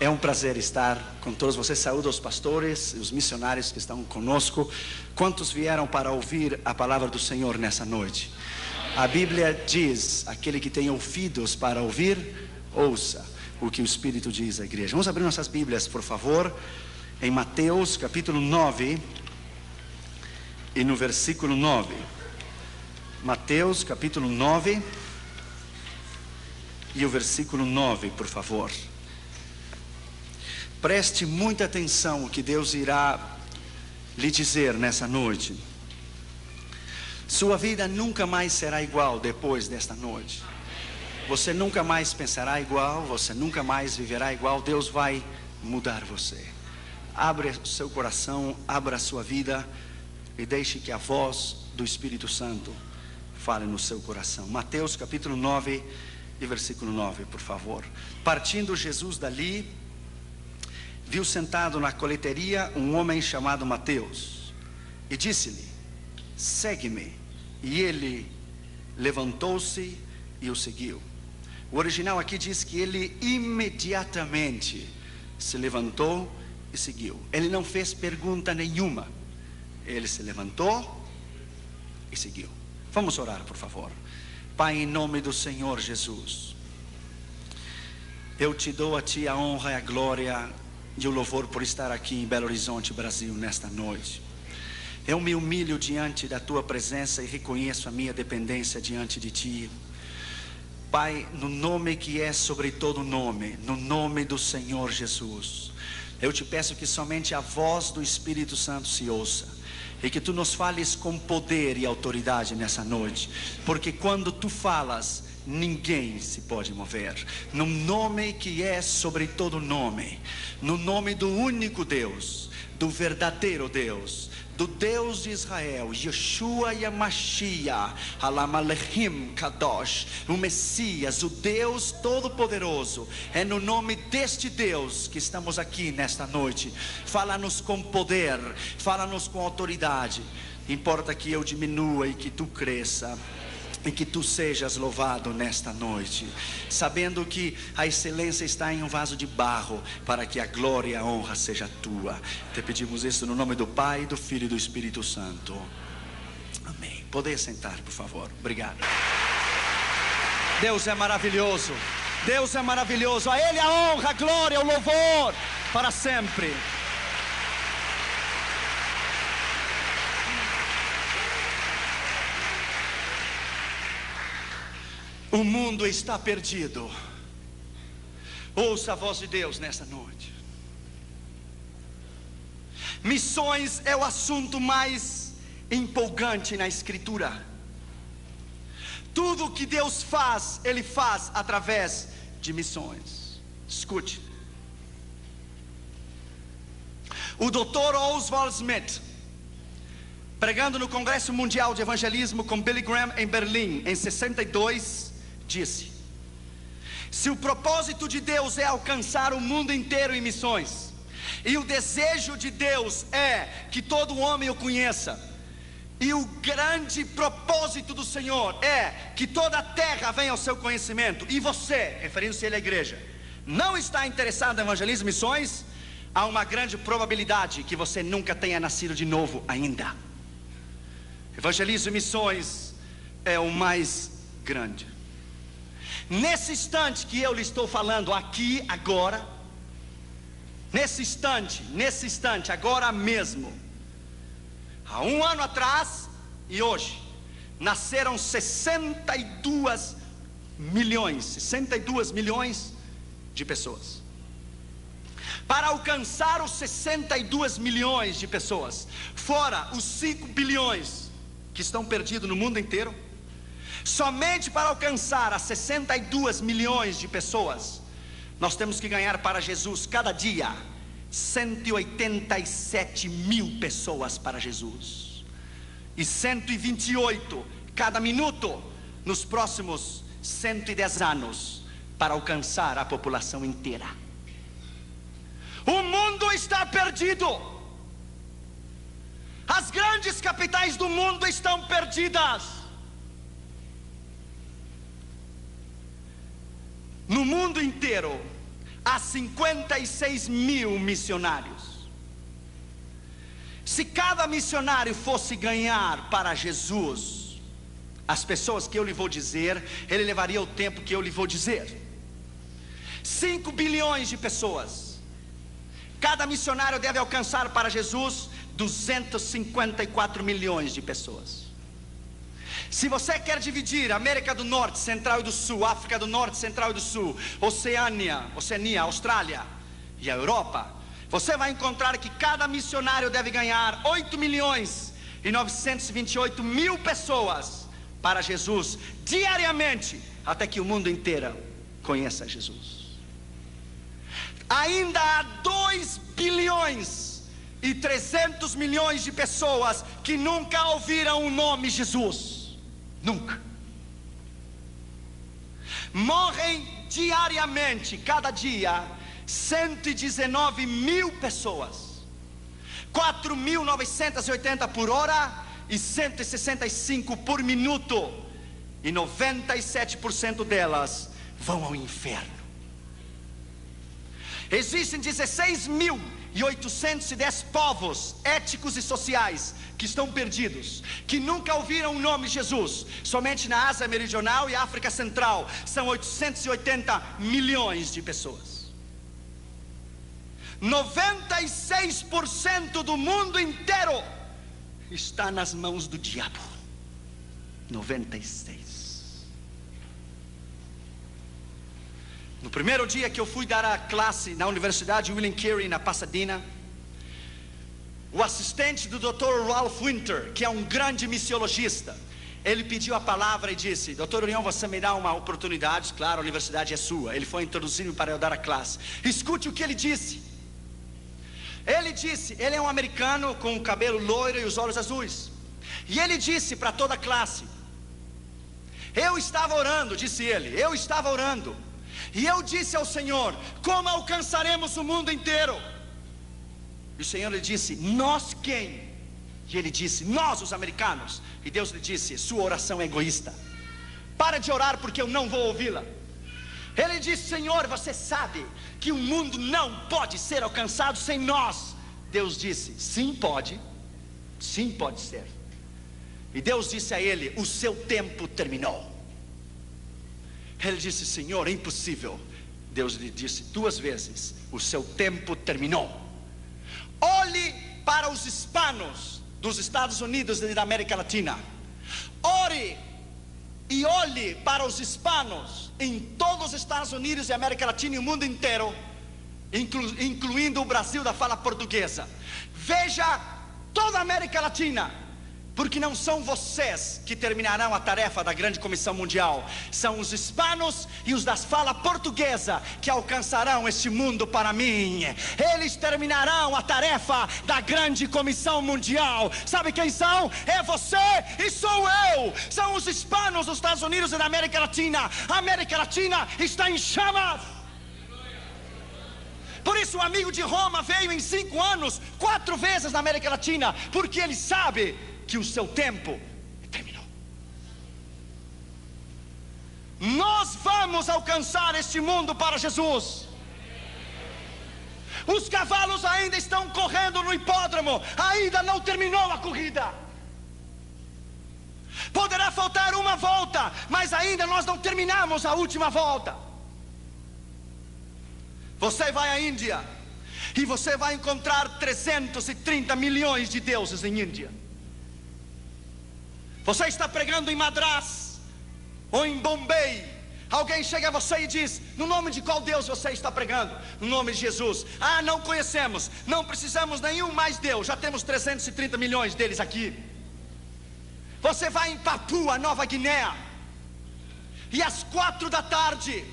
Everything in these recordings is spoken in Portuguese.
É um prazer estar com todos vocês. Saúdo os pastores e os missionários que estão conosco. Quantos vieram para ouvir a palavra do Senhor nessa noite? A Bíblia diz: aquele que tem ouvidos para ouvir, ouça o que o Espírito diz à igreja. Vamos abrir nossas Bíblias, por favor, em Mateus capítulo 9 e no versículo 9. Mateus capítulo 9 e o versículo 9, por favor. Preste muita atenção o que Deus irá lhe dizer nessa noite. Sua vida nunca mais será igual depois desta noite. Você nunca mais pensará igual, você nunca mais viverá igual. Deus vai mudar você. Abra o seu coração, abra a sua vida e deixe que a voz do Espírito Santo fale no seu coração. Mateus capítulo 9 e versículo 9, por favor. Partindo Jesus dali, viu sentado na coleteria um homem chamado Mateus e disse-lhe: segue-me. E ele levantou-se e o seguiu. O original aqui diz que ele imediatamente se levantou e seguiu. Ele não fez pergunta nenhuma. Ele se levantou e seguiu. Vamos orar, por favor. Pai, em nome do Senhor Jesus, eu te dou a ti a honra e a glória e o louvor por estar aqui em Belo Horizonte, Brasil, nesta noite. Eu me humilho diante da tua presença e reconheço a minha dependência diante de ti. Pai, no nome que é sobre todo nome, no nome do Senhor Jesus, eu te peço que somente a voz do Espírito Santo se ouça e que tu nos fales com poder e autoridade nessa noite, porque quando tu falas, ninguém se pode mover. No nome que é sobre todo nome, no nome do único Deus, do verdadeiro Deus, do Deus de Israel, Yeshua Yamashiach, Halamalechim Kadosh, o Messias, o Deus Todo-Poderoso. É no nome deste Deus que estamos aqui nesta noite. Fala-nos com poder, fala-nos com autoridade. Importa que eu diminua e que tu cresça, e que tu sejas louvado nesta noite, sabendo que a excelência está em um vaso de barro, para que a glória e a honra seja tua. Te pedimos isso no nome do Pai, do Filho e do Espírito Santo. Amém. Poder sentar, por favor. Obrigado. Deus é maravilhoso. Deus é maravilhoso. A Ele a honra, a glória, o louvor para sempre. O mundo está perdido. Ouça a voz de Deus nessa noite. Missões é o assunto mais empolgante na Escritura. Tudo que Deus faz, Ele faz através de missões. Escute. O Dr. Oswald Smith, pregando no Congresso Mundial de Evangelismo com Billy Graham em Berlim em 62, disse: se o propósito de Deus é alcançar o mundo inteiro em missões, e o desejo de Deus é que todo homem o conheça, e o grande propósito do Senhor é que toda a terra venha ao seu conhecimento, e você, referindo-se à igreja, não está interessado em evangelismo e missões, há uma grande probabilidade que você nunca tenha nascido de novo ainda. Evangelismo e missões é o mais grande. Nesse instante que eu lhe estou falando aqui, agora, nesse instante, agora mesmo, há um ano atrás e hoje, nasceram 62 milhões de pessoas. Para alcançar os 62 milhões de pessoas, fora os 5 bilhões que estão perdidos no mundo inteiro, somente para alcançar as 62 milhões de pessoas, nós temos que ganhar para Jesus cada dia 187 mil pessoas para Jesus, e 128 cada minuto nos próximos 110 anos, para alcançar a população inteira. O mundo está perdido. As grandes capitais do mundo estão perdidas. No mundo inteiro há 56 mil missionários. Se cada missionário fosse ganhar para Jesus as pessoas que eu lhe vou dizer, ele levaria o tempo que eu lhe vou dizer. 5 bilhões de pessoas. Cada missionário deve alcançar para Jesus 254 milhões de pessoas. Se você quer dividir América do Norte, Central e do Sul, África do Norte, Central e do Sul, Oceania, Austrália e a Europa, você vai encontrar que cada missionário deve ganhar 8 milhões e 928 mil pessoas para Jesus diariamente, até que o mundo inteiro conheça Jesus. Ainda há 2 bilhões e 300 milhões de pessoas que nunca ouviram o nome Jesus. Nunca. Morrem diariamente, cada dia, 119 mil pessoas, 4.980 por hora e 165 por minuto, e 97% delas vão ao inferno. Existem 16.810 povos étnicos e sociais que estão perdidos, que nunca ouviram o nome Jesus. Somente na Ásia Meridional e África Central são 880 milhões de pessoas. 96% do mundo inteiro está nas mãos do diabo. 96%. No primeiro dia que eu fui dar a classe na Universidade William Carey, na Pasadena, o assistente do Dr. Ralph Winter, que é um grande missiologista, ele pediu a palavra e disse: Dr. Orion, você me dá uma oportunidade? Claro, a universidade é sua. Ele foi introduzido para eu dar a classe. Escute o que ele disse. Ele disse, ele é um americano com o cabelo loiro e os olhos azuis, e ele disse para toda a classe: eu estava orando, disse ele, eu estava orando, e eu disse ao Senhor: como alcançaremos o mundo inteiro? E o Senhor lhe disse: nós quem? E ele disse: nós, os americanos. E Deus lhe disse: sua oração é egoísta. Para de orar, porque eu não vou ouvi-la. Ele disse: Senhor, você sabe que o mundo não pode ser alcançado sem nós. Deus disse: sim pode ser. E Deus disse a ele: o seu tempo terminou. Ele disse: Senhor, é impossível. Deus lhe disse 2 vezes: o seu tempo terminou. Olhe para os hispanos dos Estados Unidos e da América Latina. Ore e olhe para os hispanos em todos os Estados Unidos e América Latina e o mundo inteiro, incluindo o Brasil da fala portuguesa. Veja toda a América Latina, porque não são vocês que terminarão a tarefa da grande comissão mundial, são os hispanos e os da fala portuguesa que alcançarão este mundo para mim. Eles terminarão a tarefa da grande comissão mundial. Sabe quem são? É você e sou eu. São os hispanos dos Estados Unidos e da América Latina. A América Latina está em chamas. Por isso o amigo de Roma veio em 5 anos 4 vezes na América Latina, porque ele sabe que o seu tempo terminou. Nós vamos alcançar este mundo para Jesus. Os cavalos ainda estão correndo no hipódromo, ainda não terminou a corrida. Poderá faltar uma volta, mas ainda nós não terminamos a última volta. Você vai à Índia e você vai encontrar 330 milhões de deuses em Índia. Você está pregando em Madras ou em Bombay, alguém chega a você e diz: no nome de qual Deus você está pregando? No nome de Jesus. Ah, não conhecemos, não precisamos nenhum mais Deus, já temos 330 milhões deles aqui. Você vai em Papua Nova Guiné e às 4 da tarde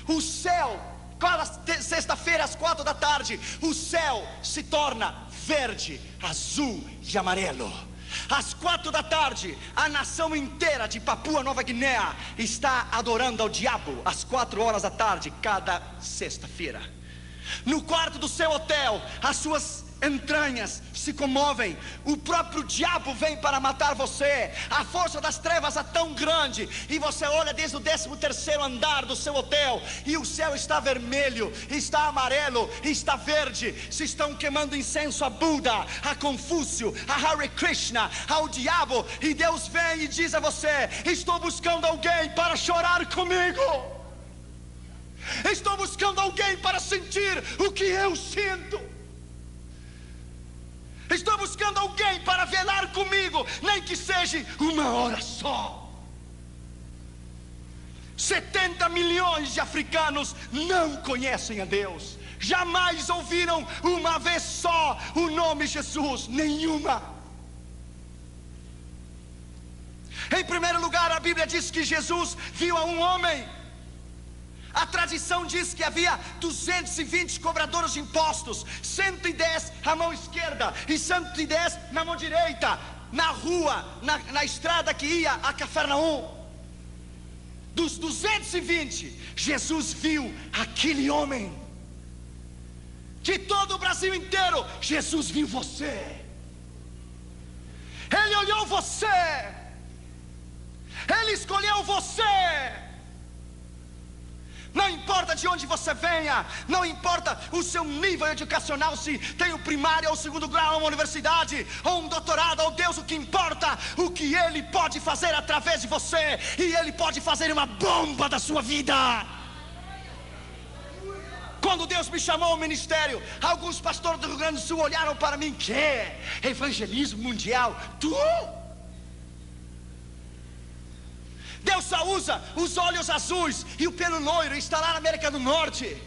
o céu, cada sexta-feira às 4 da tarde, o céu se torna verde, azul e amarelo. Às 4 da tarde, a nação inteira de Papua Nova Guiné está adorando ao diabo, às 4 horas da tarde, cada sexta-feira. No quarto do seu hotel, as suas entranhas se comovem. O próprio diabo vem para matar você. A força das trevas é tão grande, e você olha desde o 13º andar do seu hotel, e o céu está vermelho, está amarelo, está verde. Se estão queimando incenso a Buda, a Confúcio, a Hare Krishna, ao diabo. E Deus vem e diz a você: estou buscando alguém para chorar comigo. Estou buscando alguém para sentir o que eu sinto. Estou buscando alguém para velar comigo, nem que seja uma hora só. 70 milhões de africanos não conhecem a Deus. Jamais ouviram uma vez só o nome Jesus, nenhuma. Em primeiro lugar, a Bíblia diz que Jesus viu a um homem. A tradição diz que havia 220 cobradores de impostos, 110 à mão esquerda e 110 na mão direita, na rua, na estrada que ia a Cafarnaum. Dos 220, Jesus viu aquele homem. De todo o Brasil inteiro, Jesus viu você. Ele olhou você. Ele escolheu você. Não importa de onde você venha, não importa o seu nível educacional, se tem o primário ou o segundo grau, uma universidade ou um doutorado, ou Deus, o que importa, o que Ele pode fazer através de você. E Ele pode fazer uma bomba da sua vida. Quando Deus me chamou ao ministério, alguns pastores do Rio Grande do Sul olharam para mim: que evangelismo mundial? Tu? Deus só usa os olhos azuis e o pelo loiro, e está lá na América do Norte.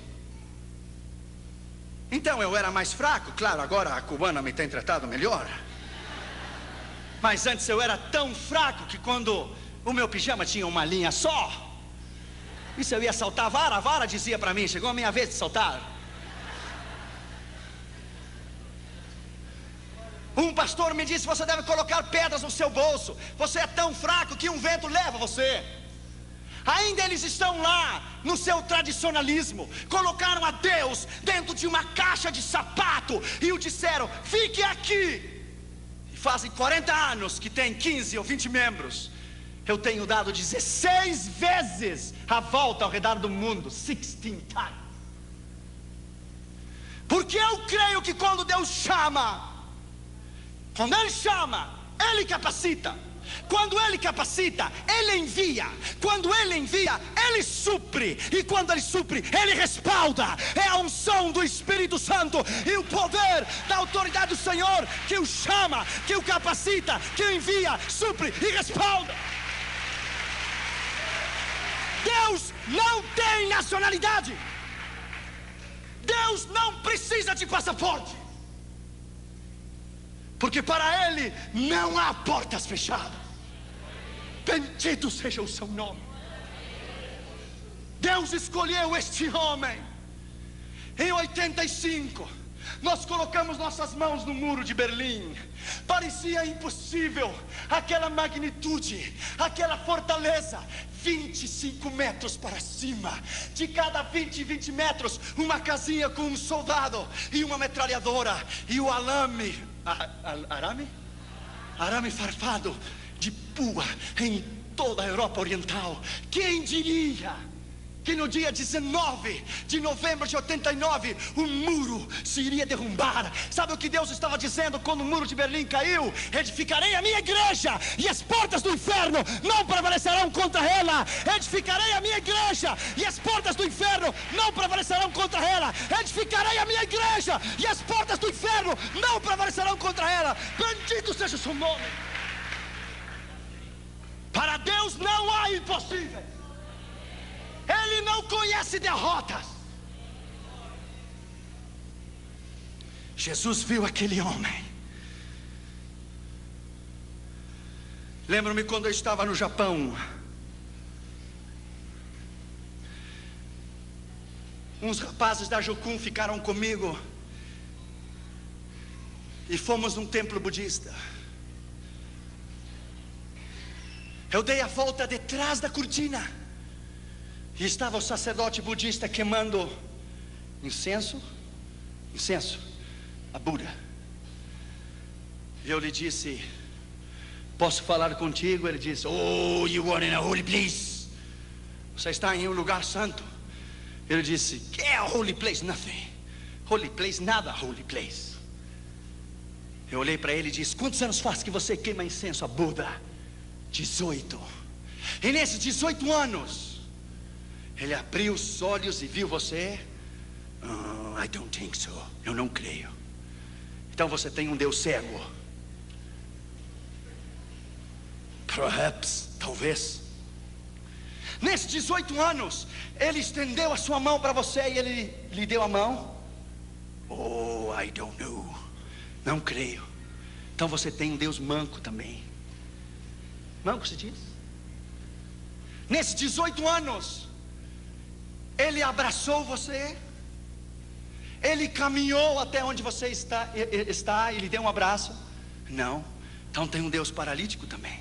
Então eu era mais fraco, claro, agora a cubana me tem tratado melhor. Mas antes eu era tão fraco que quando o meu pijama tinha uma linha só, e se eu ia saltar a vara dizia para mim: chegou a minha vez de saltar. Um pastor me disse: você deve colocar pedras no seu bolso, você é tão fraco que um vento leva você. Ainda eles estão lá no seu tradicionalismo. Colocaram a Deus dentro de uma caixa de sapato e o disseram: fique aqui. E fazem 40 anos que tem 15 ou 20 membros. Eu tenho dado 16 vezes a volta ao redor do mundo, 16 times. Porque eu creio que quando Deus chama, quando Ele chama, Ele capacita. Quando Ele capacita, Ele envia. Quando Ele envia, Ele supre. E quando Ele supre, Ele respalda. É a unção do Espírito Santo e o poder da autoridade do Senhor que o chama, que o capacita, que o envia, supre e respalda. Deus não tem nacionalidade. Deus não precisa de passaporte. Porque para Ele não há portas fechadas. Bendito seja o seu nome. Deus escolheu este homem. Em 85, nós colocamos nossas mãos no muro de Berlim. Parecia impossível aquela magnitude, aquela fortaleza. 25 metros para cima. De cada 20 metros, uma casinha com um soldado e uma metralhadora. E o arame farpado de pua em toda a Europa Oriental. Quem diria que no dia 19 de novembro de 89 o muro se iria derrubar? Sabe o que Deus estava dizendo quando o muro de Berlim caiu? Edificarei a minha igreja e as portas do inferno não prevalecerão contra ela. Edificarei a minha igreja e as portas do inferno não prevalecerão contra ela. Edificarei a minha igreja e as portas do inferno não prevalecerão contra ela. Bendito seja o seu nome. Para Deus não há impossível. Ele não conhece derrotas. Jesus viu aquele homem. Lembro-me quando eu estava no Japão. Uns rapazes da Jokun ficaram comigo e fomos num templo budista. Eu dei a volta detrás da cortina e estava o sacerdote budista queimando incenso a Buda. Eu lhe disse: posso falar contigo? Ele disse: oh, you are in a holy place. Você está em um lugar santo. Ele disse: que é holy place? Nothing. Holy place, nada holy place. Eu olhei para ele e disse: quantos anos faz que você queima incenso a Buda? 18. E nesses 18 anos, ele abriu os olhos e viu você? I don't think so. Eu não creio. Então você tem um Deus cego. Perhaps, talvez. Nesses 18 anos, ele estendeu a sua mão para você e ele lhe deu a mão. Oh, I don't know. Não creio. Então você tem um Deus manco também. Manco se diz? Nesses 18 anos, ele abraçou você. Ele caminhou até onde você está e lhe deu um abraço? Não. Então tem um Deus paralítico também.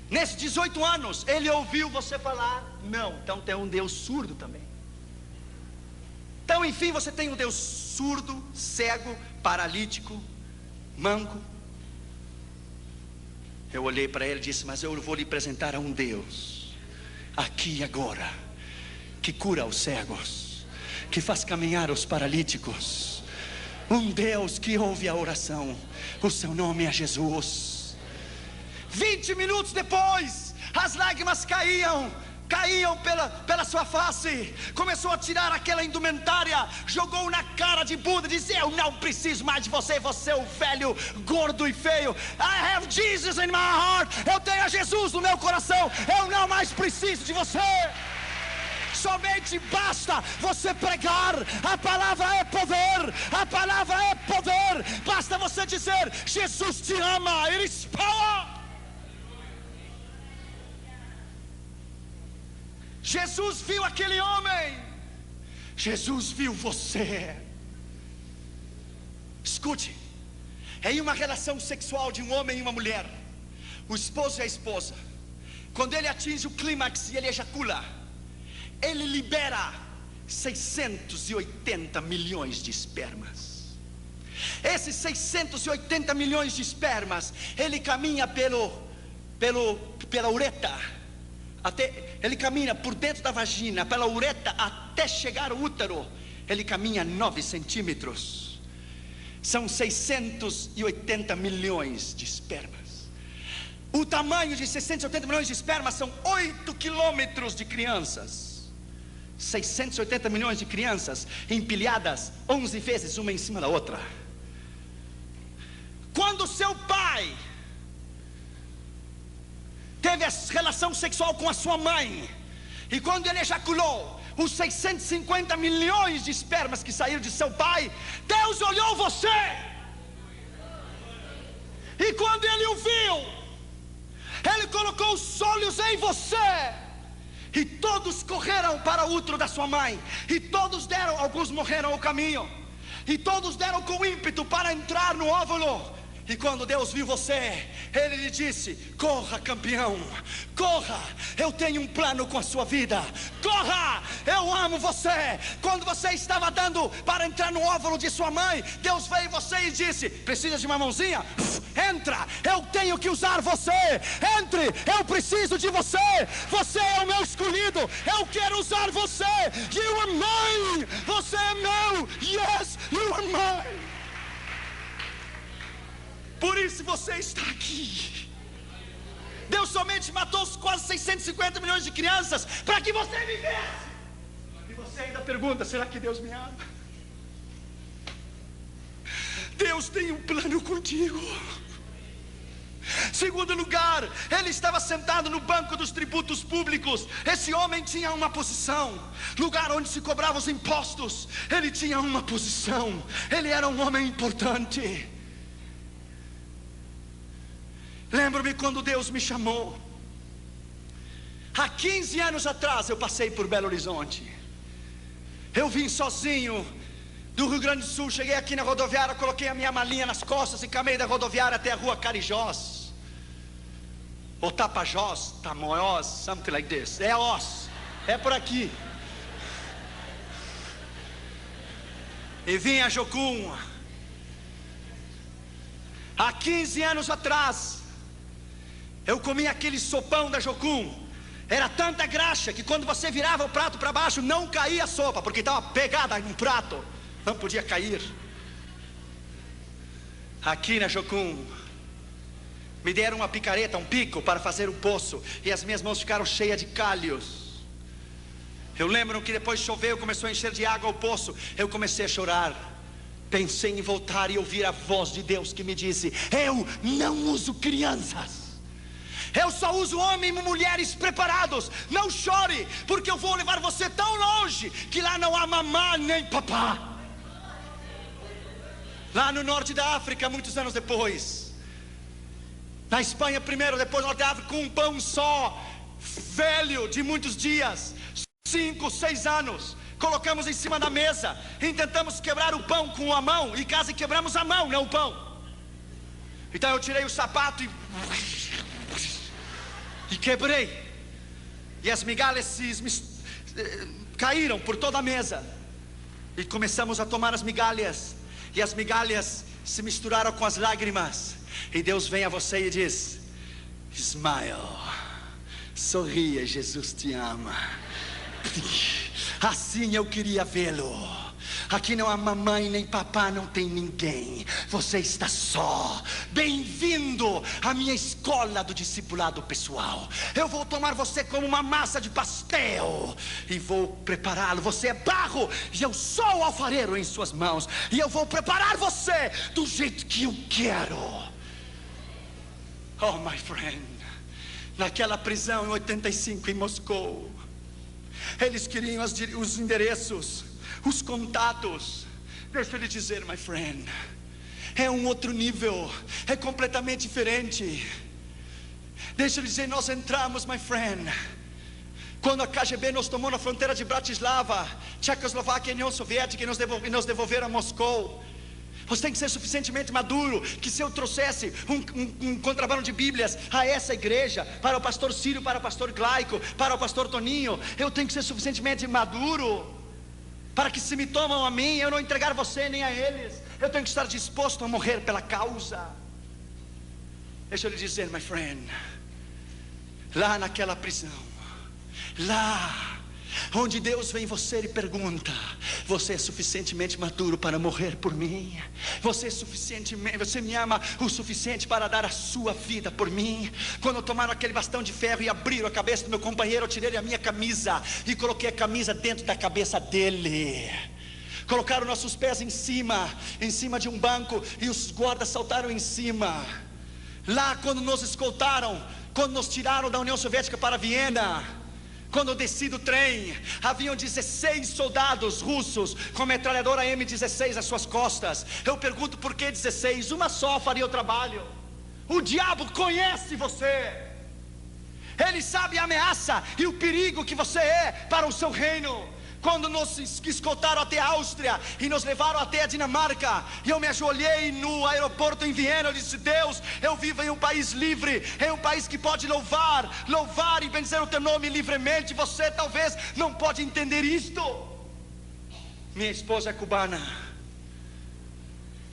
Nesses 18 anos, ele ouviu você falar? Não. Então tem um Deus surdo também. Então, enfim, você tem um Deus surdo, cego, paralítico, manco. Eu olhei para ele e disse: mas eu vou lhe apresentar a um Deus, aqui e agora, que cura os cegos, que faz caminhar os paralíticos. Um Deus que ouve a oração. O seu nome é Jesus. 20 minutos depois, as lágrimas caíam pela sua face. Começou a tirar aquela indumentária, jogou na cara de Buda, disse: eu não preciso mais de você, você é um velho, gordo e feio. I have Jesus in my heart. Eu tenho a Jesus no meu coração. Eu não mais preciso de você. Somente basta você pregar. A palavra é poder. A palavra é poder. Basta você dizer: Jesus te ama. It is power. Jesus viu aquele homem. Jesus viu você. Escute. Em uma relação sexual de um homem e uma mulher, o esposo e a esposa, quando ele atinge o clímax e ele ejacula, ele libera 680 milhões de espermas. Esses 680 milhões de espermas, ele caminha pela ureta. Ele caminha por dentro da vagina, pela ureta, até chegar ao útero. Ele caminha 9 centímetros. São 680 milhões de espermas. O tamanho de 680 milhões de espermas são 8 quilômetros de crianças. 680 milhões de crianças empilhadas 11 vezes uma em cima da outra. Quando seu pai teve relação sexual com a sua mãe, e quando ele ejaculou, os 650 milhões de espermas que saíram de seu pai, Deus olhou você, e quando ele o viu, ele colocou os olhos em você, e todos correram para o útero da sua mãe, e todos deram, alguns morreram ao caminho, e todos deram com ímpeto para entrar no óvulo. E quando Deus viu você, Ele lhe disse: corra, campeão, corra, eu tenho um plano com a sua vida. Corra, eu amo você. Quando você estava dando para entrar no óvulo de sua mãe, Deus veio em você e disse: precisa de uma mãozinha? Entra, eu tenho que usar você. Entre, eu preciso de você. Você é o meu escolhido, eu quero usar você. You are mine, você é meu. Yes, you are mine. Por isso você está aqui. Deus somente matou os quase 650 milhões de crianças para que você vivesse. E você ainda pergunta: será que Deus me ama? Deus tem um plano contigo. Segundo lugar, ele estava sentado no banco dos tributos públicos. Esse homem tinha uma posição, lugar onde se cobravam os impostos. Ele tinha uma posição, ele era um homem importante. Lembro-me quando Deus me chamou. Há 15 anos atrás eu passei por Belo Horizonte. Eu vim sozinho do Rio Grande do Sul. Cheguei aqui na rodoviária, coloquei a minha malinha nas costas e caminhei da rodoviária até a rua Carijós, ou Tapajós, Tamoiós, something like this. É Os, é por aqui. E vim a Jocum. Há 15 anos atrás, eu comi aquele sopão da Jocum. Era tanta graxa que quando você virava o prato para baixo, não caía a sopa, porque estava pegada no prato, não podia cair. Aqui na Jocum, me deram uma picareta, um pico para fazer um poço, e as minhas mãos ficaram cheias de calhos. Eu lembro que depois choveu, começou a encher de água o poço. Eu comecei a chorar. Pensei em voltar e ouvir a voz de Deus que me disse: eu não uso crianças, eu só uso homens e mulheres preparados. Não chore, porque eu vou levar você tão longe que lá não há mamá nem papá. Lá no norte da África, muitos anos depois, na Espanha primeiro, depois no norte da África, com um pão só, velho de muitos dias, 5, 6 anos, colocamos em cima da mesa e tentamos quebrar o pão com a mão, e quase quebramos a mão, não o pão. Então eu tirei o sapato e quebrei, e as migalhas caíram por toda a mesa, e começamos a tomar as migalhas, e as migalhas se misturaram com as lágrimas, e Deus vem a você e diz: smile, sorria, Jesus te ama. Assim eu queria vê-lo. Aqui não há mamãe nem papá, não tem ninguém. Você está só. Bem-vindo à minha escola do discipulado pessoal. Eu vou tomar você como uma massa de pastel e vou prepará-lo. Você é barro e eu sou o alfareiro em suas mãos, e eu vou preparar você do jeito que eu quero. Oh, my friend, naquela prisão em 85 em Moscou, eles queriam os endereços, os contatos. Deixa eu lhe dizer, my friend, é um outro nível, é completamente diferente. Deixa eu lhe dizer, nós entramos, my friend, quando a KGB nos tomou na fronteira de Bratislava, Tchecoslováquia e União Soviética, e nos devolveram a Moscou. Você tem que ser suficientemente maduro, que se eu trouxesse um contrabando de Bíblias a essa igreja, para o pastor Círio, para o pastor Glaico, para o pastor Toninho, eu tenho que ser suficientemente maduro, para que se me tomam a mim, eu não entregar você nem a eles. Eu tenho que estar disposto a morrer pela causa. Deixa eu lhe dizer, my friend, lá naquela prisão, lá onde Deus vem em você e pergunta: você é suficientemente maduro para morrer por mim? Você me ama o suficiente para dar a sua vida por mim? Quando tomaram aquele bastão de ferro e abriram a cabeça do meu companheiro, eu tirei a minha camisa e coloquei a camisa dentro da cabeça dele. Colocaram nossos pés em cima de um banco, e os guardas saltaram em cima. Lá quando nos escoltaram, quando nos tiraram da União Soviética para Viena, quando eu desci do trem, haviam 16 soldados russos com metralhadora M16 às suas costas. Eu pergunto, por que 16? Uma só faria o trabalho. O diabo conhece você. Ele sabe a ameaça e o perigo que você é para o seu reino. Quando nos escoltaram até a Áustria e nos levaram até a Dinamarca, e eu me ajoelhei no aeroporto em Viena, eu disse: Deus, eu vivo em um país livre, em um país que pode louvar e bendizer o teu nome livremente. Você talvez não pode entender isto. Minha esposa é cubana.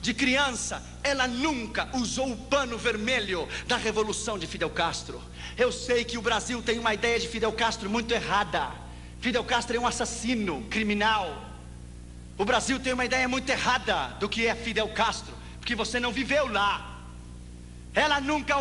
De criança, ela nunca usou o pano vermelho da revolução de Fidel Castro. Eu sei que o Brasil tem uma ideia de Fidel Castro muito errada. Fidel Castro é um assassino, criminal. O Brasil tem uma ideia muito errada do que é Fidel Castro, porque você não viveu lá. Ela nunca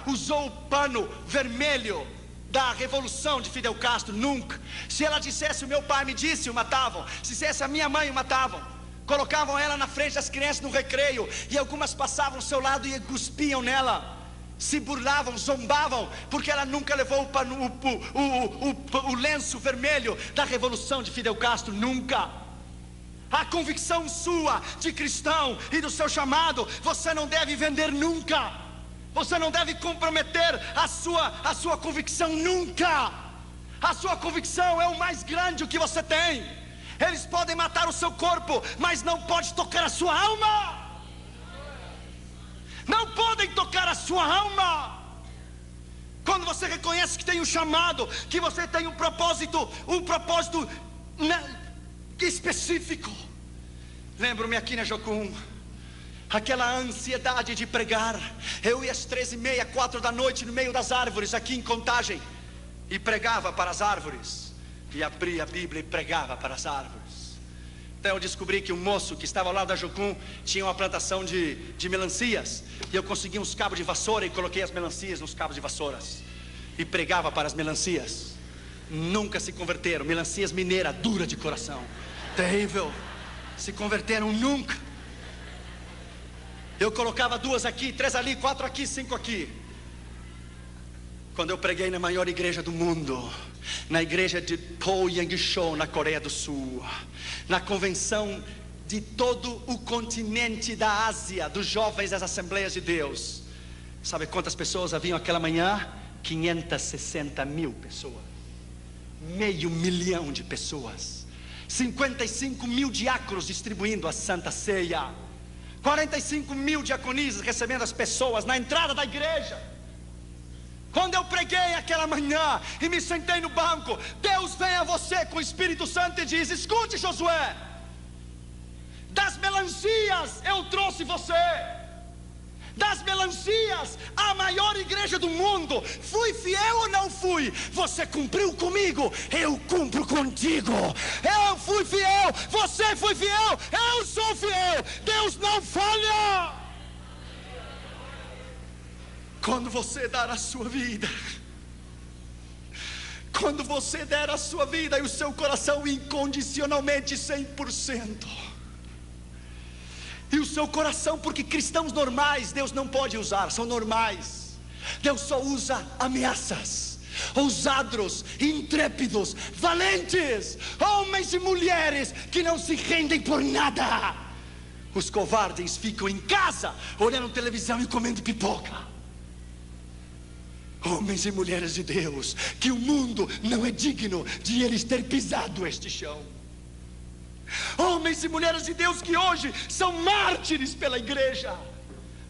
usou o pano vermelho da revolução de Fidel Castro, nunca. Se ela dissesse: o meu pai me disse, o matavam. Se dissesse: a minha mãe, o matavam. Colocavam ela na frente das crianças no recreio, e algumas passavam ao seu lado e cuspiam nela, se burlavam, zombavam, porque ela nunca levou o lenço vermelho da revolução de Fidel Castro, nunca. A convicção sua de cristão e do seu chamado, você não deve vender nunca. Você não deve comprometer a sua convicção nunca. A sua convicção é o mais grande que você tem. Eles podem matar o seu corpo, mas não pode tocar a sua alma. Não podem tocar a sua alma. Quando você reconhece que tem um chamado, que você tem um propósito específico. Lembro-me aqui na Jocum, aquela ansiedade de pregar. Eu ia às 13h30, 4 da noite, no meio das árvores, aqui em Contagem, e pregava para as árvores, e abria a Bíblia e pregava para as árvores. Então eu descobri que um moço que estava ao lado da Jocum tinha uma plantação de melancias, e eu consegui uns cabos de vassoura e coloquei as melancias nos cabos de vassouras, e pregava para as melancias. Nunca se converteram, melancias mineiras, dura de coração, terrível, se converteram nunca. Eu colocava 2 aqui, 3 ali, 4 aqui, 5 aqui. Quando eu preguei na maior igreja do mundo, na igreja de Po Yang-shou, na Coreia do Sul, na convenção de todo o continente da Ásia, dos jovens das Assembleias de Deus, sabe quantas pessoas haviam aquela manhã? 560 mil pessoas, 500 mil de pessoas, 55 mil diáconos distribuindo a Santa Ceia, 45 mil diaconisas recebendo as pessoas na entrada da igreja. Quando eu preguei aquela manhã e me sentei no banco, Deus vem a você com o Espírito Santo e diz: escute, Josué, das melancias eu trouxe você, das melancias, a maior igreja do mundo. Fui fiel ou não fui? Você cumpriu comigo, eu cumpro contigo. Eu fui fiel, você foi fiel, eu sou fiel. Deus não falha. Quando você dar a sua vida, quando você der a sua vida e o seu coração incondicionalmente 100%, e o seu coração, porque cristãos normais Deus não pode usar, são normais. Deus só usa ameaças, ousados, intrépidos, valentes, homens e mulheres que não se rendem por nada. Os covardes ficam em casa olhando televisão e comendo pipoca. Homens e mulheres de Deus, que o mundo não é digno de eles ter pisado este chão. Homens e mulheres de Deus que hoje são mártires pela igreja.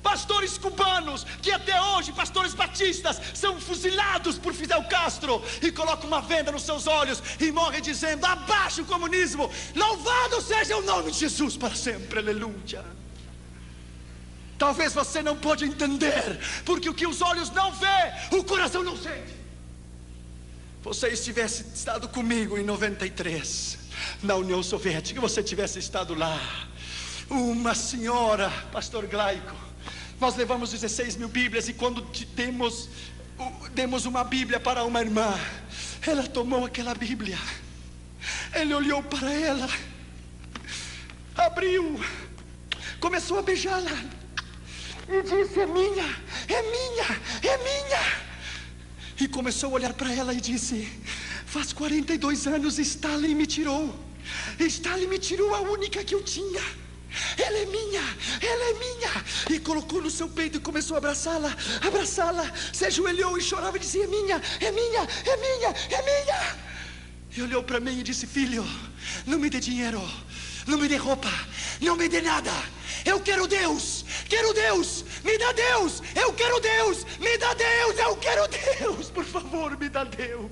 Pastores cubanos que até hoje, pastores batistas, são fuzilados por Fidel Castro e colocam uma venda nos seus olhos e morrem dizendo: abaixo o comunismo, louvado seja o nome de Jesus para sempre, aleluia. Talvez você não pode entender, porque o que os olhos não vê, o coração não sente. Você tivesse estado comigo em 93, na União Soviética, você tivesse estado lá, uma senhora, pastor Glaico, nós levamos 16 mil Bíblias, e quando demos uma Bíblia para uma irmã, ela tomou aquela Bíblia, ele olhou para ela, abriu, começou a beijá-la e disse: é minha, é minha, é minha. E começou a olhar para ela e disse: faz 42 anos Stalin me tirou. Stalin me tirou a única que eu tinha. Ela é minha, ela é minha. E colocou no seu peito e começou a abraçá-la, abraçá-la. Se ajoelhou e chorava e dizia: é minha, é minha, é minha, é minha. E olhou para mim e disse: filho, não me dê dinheiro, não me dê roupa, não me dê nada. Eu quero Deus, me dá Deus, eu quero Deus, me dá Deus, eu quero Deus, por favor, me dá Deus.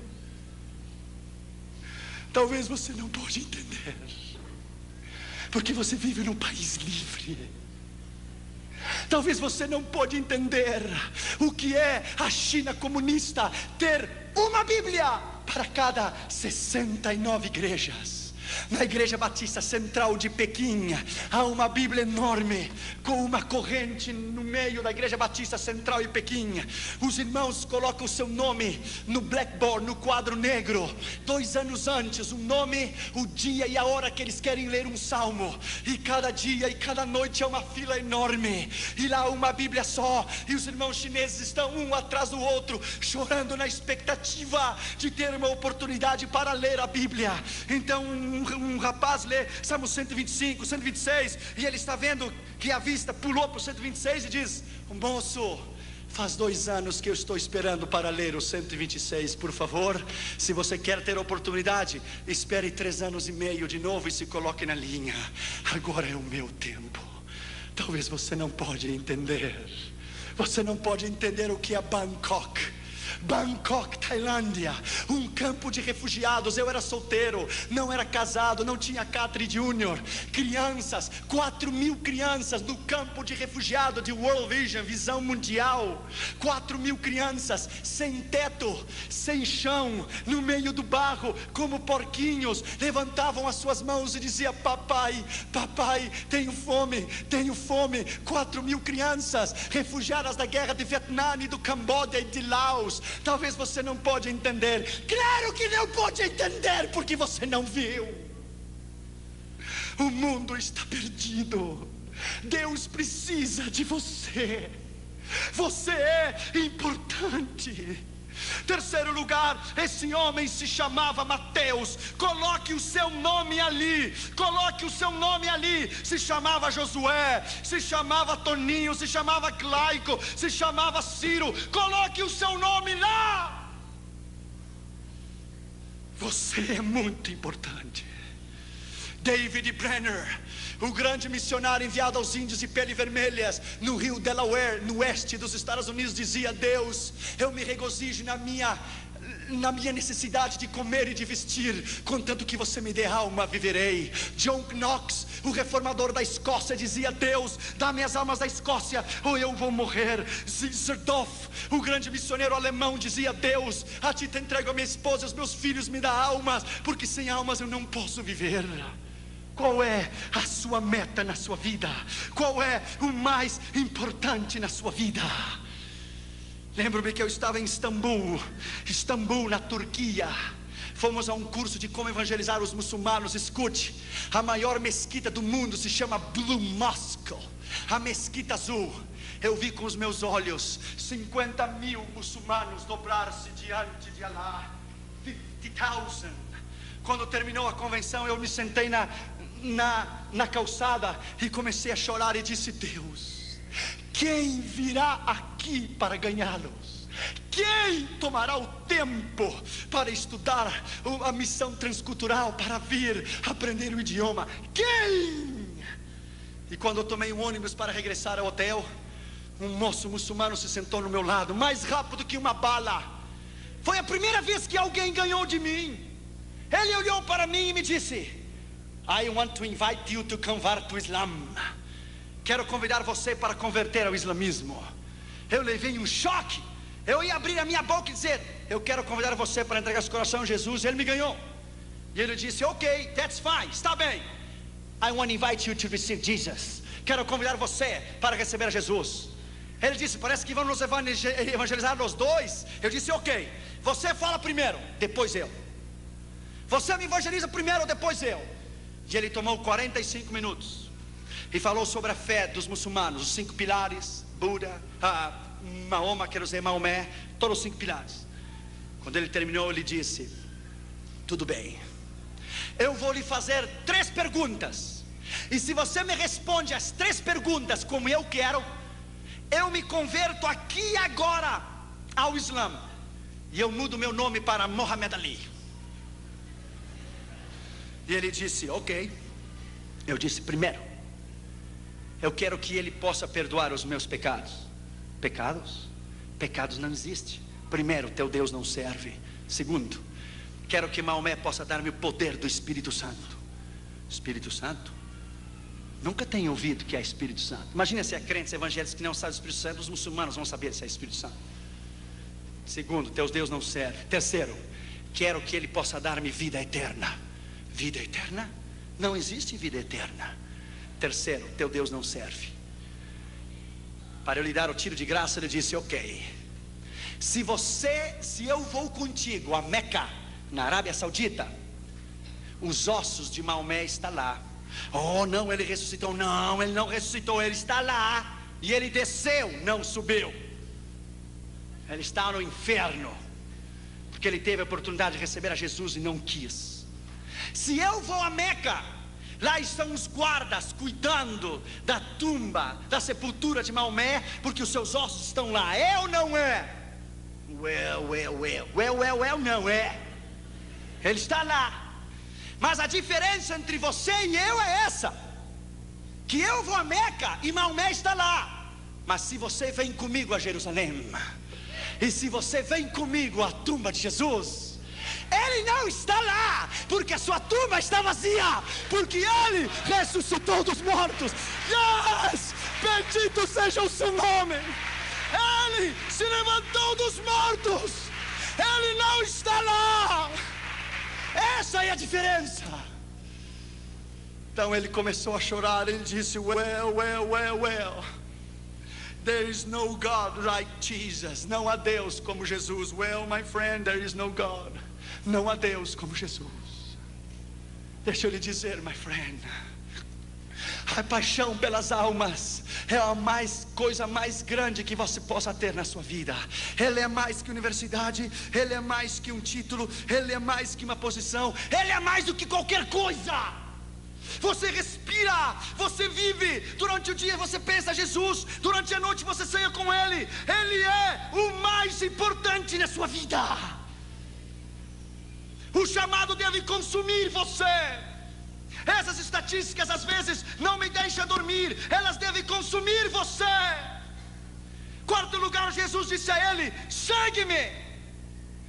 Talvez você não pode entender, porque você vive num país livre. Talvez você não pode entender o que é a China comunista ter uma Bíblia para cada 69 igrejas. Na Igreja Batista Central de Pequim há uma Bíblia enorme, com uma corrente no meio da Igreja Batista Central de Pequim. Os irmãos colocam o seu nome no blackboard, no quadro negro, 2 anos antes, o nome, o dia e a hora que eles querem ler um salmo. E cada dia e cada noite é uma fila enorme, e lá uma Bíblia só, e os irmãos chineses estão um atrás do outro, chorando na expectativa de ter uma oportunidade para ler a Bíblia. Então um rapaz lê Salmo 125, 126, e ele está vendo que a vista pulou para o 126 e diz: moço, faz 2 anos que eu estou esperando para ler o 126, por favor, se você quer ter oportunidade, espere 3 anos e meio de novo e se coloque na linha. Agora é o meu tempo. Talvez você não pode entender, você não pode entender o que é Bangkok, Bangkok, Tailândia, um campo de refugiados. Eu era solteiro, não era casado, não tinha Catri Júnior. Crianças, 4.000 crianças no campo de refugiado de World Vision, visão mundial. 4.000 crianças, sem teto, sem chão, no meio do barro, como porquinhos, levantavam as suas mãos e diziam: papai, papai, tenho fome, tenho fome. 4.000 crianças, refugiadas da guerra de Vietnã e do Camboja e de Laos. Talvez você não pode entender. Claro que não pode entender, porque você não viu. O mundo está perdido. Deus precisa de você. Você é importante. Terceiro lugar, esse homem se chamava Mateus. Coloque o seu nome ali. Coloque o seu nome ali. Se chamava Josué, se chamava Toninho, se chamava Claico, se chamava Ciro. Coloque o seu nome lá. Você é muito importante. David Brenner, o grande missionário enviado aos índios de pele vermelhas no rio Delaware, no oeste dos Estados Unidos, dizia: Deus, eu me regozijo na minha necessidade de comer e de vestir, contanto que você me dê alma, viverei. John Knox, o reformador da Escócia, dizia: Deus, dá-me as almas da Escócia ou eu vou morrer. Zizerdorf, o grande missioneiro alemão, dizia: Deus, a ti te entrego a minha esposa e os meus filhos, me dá almas, porque sem almas eu não posso viver. Qual é a sua meta na sua vida? Qual é o mais importante na sua vida? Lembro-me que eu estava em Istambul, na Turquia. Fomos a um curso de como evangelizar os muçulmanos. Escute, a maior mesquita do mundo se chama Blue Mosque, a mesquita azul. Eu vi com os meus olhos 50.000 muçulmanos dobrar-se diante de Allah. 50.000. Quando terminou a convenção, eu me sentei na calçada e comecei a chorar e disse: Deus, quem virá aqui para ganhá-los? Quem tomará o tempo para estudar a missão transcultural, para vir aprender o idioma? Quem? E quando eu tomei um ônibus para regressar ao hotel, um moço muçulmano se sentou no meu lado, mais rápido que uma bala. Foi a primeira vez que alguém ganhou de mim. Ele olhou para mim e me disse: I want to invite you to convert to Islam. Quero convidar você para converter ao islamismo. Eu levei um choque. Eu ia abrir a minha boca e dizer: eu quero convidar você para entregar seu coração a Jesus. Ele me ganhou. E ele disse: ok, that's fine, está bem. I want to invite you to receive Jesus. Quero convidar você para receber a Jesus. Ele disse: parece que vão nos evangelizar nós dois. Eu disse: ok, você fala primeiro, depois eu. Você me evangeliza primeiro, depois eu. E ele tomou 45 minutos e falou sobre a fé dos muçulmanos, os 5 pilares: Buda, Mahoma, quero dizer Maomé, todos os 5 pilares. Quando ele terminou, ele disse: tudo bem, eu vou lhe fazer 3 perguntas, e se você me responde as 3 perguntas como eu quero, eu me converto aqui e agora ao Islã, e eu mudo meu nome para Muhammad Ali. E ele disse: ok. Eu disse: primeiro, eu quero que ele possa perdoar os meus pecados. Pecados? Pecados não existem. Primeiro, teu Deus não serve. Segundo, quero que Maomé possa dar-me o poder do Espírito Santo. Espírito Santo? Nunca tenho ouvido que é Espírito Santo. Imagina se é crentes evangélicos que não sabem do Espírito Santo. Os muçulmanos vão saber se é Espírito Santo. Segundo, teu Deus não serve. Terceiro, quero que ele possa dar-me vida eterna. Vida eterna? Não existe vida eterna. Terceiro, teu Deus não serve. Para eu lhe dar o tiro de graça, ele disse: ok, se eu vou contigo a Meca, na Arábia Saudita, os ossos de Maomé estão lá. Oh não, ele ressuscitou. Não, ele não ressuscitou, ele está lá. E ele desceu, não subiu. Ele está no inferno, porque ele teve a oportunidade de receber a Jesus e não quis. Se eu vou a Meca, lá estão os guardas cuidando da tumba, da sepultura de Maomé, porque os seus ossos estão lá. É ou não é? Não é. Ele está lá. Mas a diferença entre você e eu é essa: que eu vou a Meca e Maomé está lá. Mas se você vem comigo a Jerusalém, E se você vem comigo à tumba de Jesus, Ele não está lá, porque a sua tumba está vazia, porque Ele ressuscitou dos mortos. Yes! Bendito seja o seu nome. Ele se levantou dos mortos. Ele não está lá. Essa é a diferença. Então ele começou a chorar. Ele disse: well, there is no God like Jesus. Não há Deus como Jesus. Well, my friend, there is no God. Não há Deus como Jesus. Deixa eu lhe dizer, my friend, a paixão pelas almas é a coisa mais grande que você possa ter na sua vida. Ele é mais que universidade, ele é mais que um título, ele é mais que uma posição, ele é mais do que qualquer coisa. Você respira, você vive. Durante o dia você pensa Jesus, durante a noite você sonha com Ele. Ele é o mais importante na sua vida. O chamado deve consumir você. Essas estatísticas às vezes não me deixam dormir. Elas devem consumir você. Quarto lugar, Jesus disse a ele: segue-me.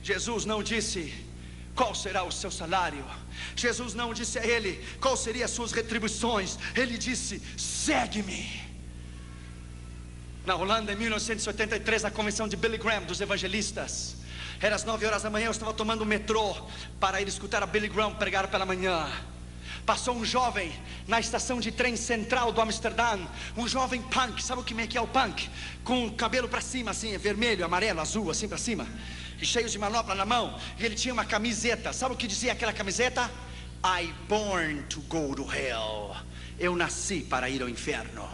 Jesus não disse qual será o seu salário. Jesus não disse a ele qual seriam as suas retribuições. Ele disse: segue-me. Na Holanda, em 1983, na convenção de Billy Graham dos evangelistas, era às 9 horas da manhã. Eu estava tomando o metrô para ir escutar a Billy Graham pregar pela manhã. Passou um jovem na estação de trem central do Amsterdã. Um jovem punk, sabe o que é o punk? Com o cabelo para cima assim, vermelho, amarelo, azul, assim para cima, e cheio de manopla na mão. E ele tinha uma camiseta. Sabe o que dizia aquela camiseta? I born to go to hell. Eu nasci para ir ao inferno.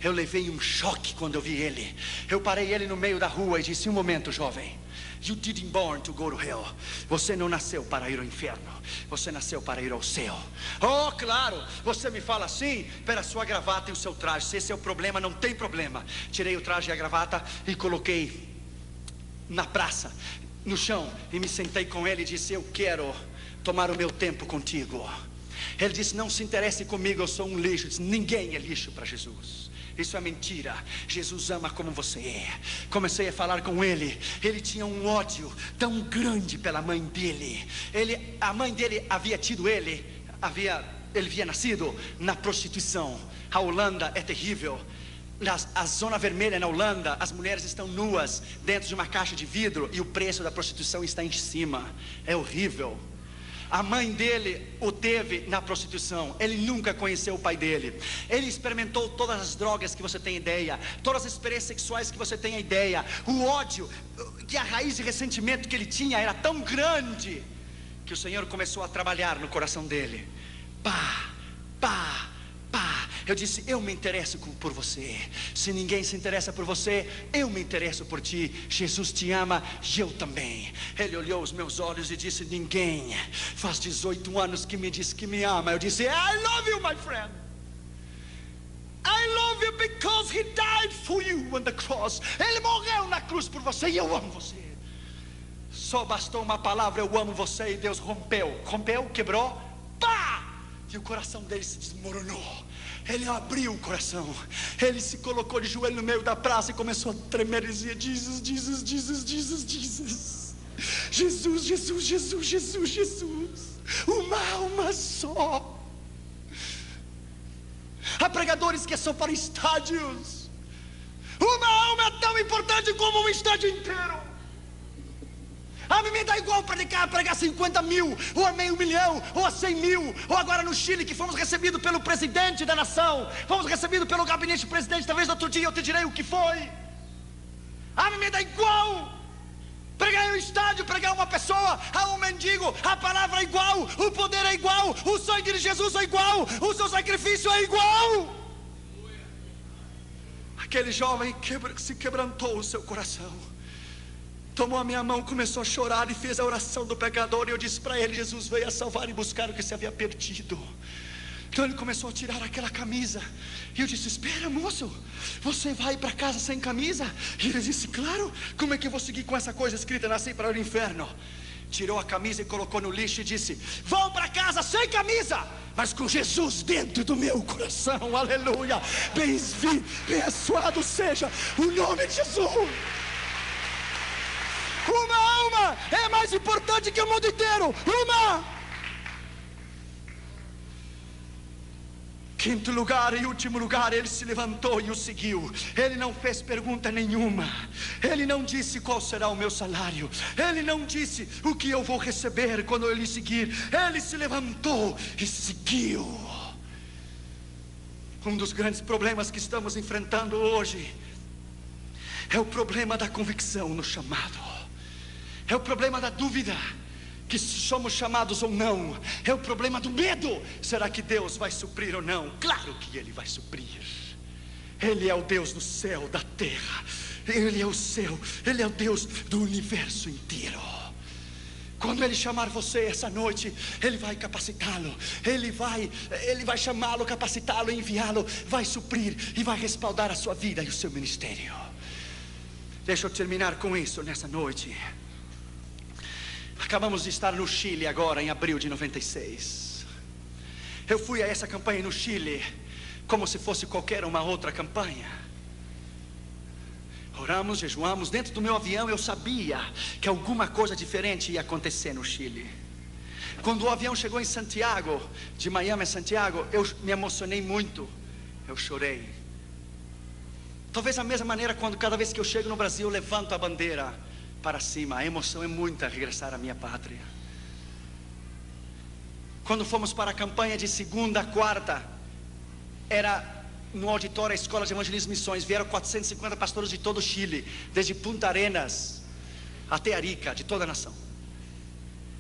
Eu levei um choque quando eu vi ele. Eu parei ele no meio da rua e disse: um momento, jovem, you didn't born to go to hell. Você não nasceu para ir ao inferno. Você nasceu para ir ao céu. Oh, claro, você me fala assim pela sua gravata e o seu traje. Se esse é o problema, não tem problema. Tirei o traje e a gravata e coloquei na praça, no chão, e me sentei com ele e disse: eu quero tomar o meu tempo contigo. Ele disse: não se interesse comigo, eu sou um lixo. Eu disse: ninguém é lixo para Jesus. Isso é mentira. Jesus ama como você é. Comecei a falar com ele. Ele tinha um ódio tão grande pela mãe dele. A mãe dele havia tido ele havia nascido na prostituição. A Holanda é terrível. A zona vermelha na Holanda, as mulheres estão nuas dentro de uma caixa de vidro e o preço da prostituição está em cima. É horrível. A mãe dele o teve na prostituição. Ele nunca conheceu o pai dele. Ele experimentou todas as drogas que você tem ideia, todas as experiências sexuais que você tem ideia. O ódio, que a raiz de ressentimento que ele tinha era tão grande, que o Senhor começou a trabalhar no coração dele. Pá. Eu disse: eu me interesso por você. Se ninguém se interessa por você, eu me interesso por ti. Jesus te ama e eu também. Ele olhou os meus olhos e disse: ninguém faz 18 anos que me diz que me ama. Eu disse: I love you, my friend. I love you because he died for you on the cross. Ele morreu na cruz por você e eu amo você. Só bastou uma palavra: eu amo você, e Deus rompeu, quebrou, pá! E o coração dele se desmoronou. Ele abriu o coração. Ele se colocou de joelho no meio da praça e começou a tremer e dizia: Jesus, Jesus, Jesus, Jesus, Jesus. Jesus, Jesus, Jesus, Jesus, Jesus. Uma alma só. Há pregadores que são para estádios. Uma alma é tão importante como um estádio inteiro. A mim me dá igual pregar 50 mil, ou a meio milhão, ou a 100 mil. Ou agora no Chile, que fomos recebidos pelo presidente da nação, fomos recebidos pelo gabinete presidente. Talvez outro dia eu te direi o que foi. A mim me dá igual pregar em um estádio, pregar uma pessoa, a um mendigo. A palavra é igual, o poder é igual, o sangue de Jesus é igual, o seu sacrifício é igual. Aquele jovem se quebrantou o seu coração, tomou a minha mão, começou a chorar e fez a oração do pecador. E eu disse para ele: Jesus veio a salvar e buscar o que se havia perdido. Então ele começou a tirar aquela camisa. E eu disse: espera, moço, você vai para casa sem camisa? E ele disse: claro, como é que eu vou seguir com essa coisa escrita: nasci para o inferno? Tirou a camisa e colocou no lixo e disse: vou para casa sem camisa, mas com Jesus dentro do meu coração. Aleluia. Bem-vindo, abençoado seja o nome de Jesus. Uma é mais importante que o mundo inteiro. Uma. Quinto lugar e último lugar, ele se levantou e o seguiu. Ele não fez pergunta nenhuma. Ele não disse qual será o meu salário. Ele não disse o que eu vou receber quando eu lhe seguir. Ele se levantou e seguiu. Um dos grandes problemas que estamos enfrentando hoje é o problema da convicção no chamado. É o problema da dúvida, que se somos chamados ou não. É o problema do medo. Será que Deus vai suprir ou não? Claro que Ele vai suprir. Ele é o Deus do céu, da terra. Ele é o céu, Ele é o Deus do universo inteiro. Quando Ele chamar você essa noite, Ele vai capacitá-lo. Ele vai chamá-lo, capacitá-lo, enviá-lo. Vai suprir e vai respaldar a sua vida e o seu ministério. Deixa eu terminar com isso nessa noite. Acabamos de estar no Chile agora, em abril de 96. Eu fui a essa campanha no Chile como se fosse qualquer uma outra campanha. Oramos, jejuamos. Dentro do meu avião eu sabia que alguma coisa diferente ia acontecer no Chile. Quando o avião chegou em Santiago, de Miami a Santiago, eu me emocionei muito. Eu chorei. Talvez da mesma maneira quando cada vez que eu chego no Brasil eu levanto a bandeira para cima. A emoção é muita regressar à minha pátria. Quando fomos para a campanha de segunda a quarta, era no auditório da Escola de Evangelismo e Missões. Vieram 450 pastores de todo o Chile, desde Punta Arenas até Arica, de toda a nação.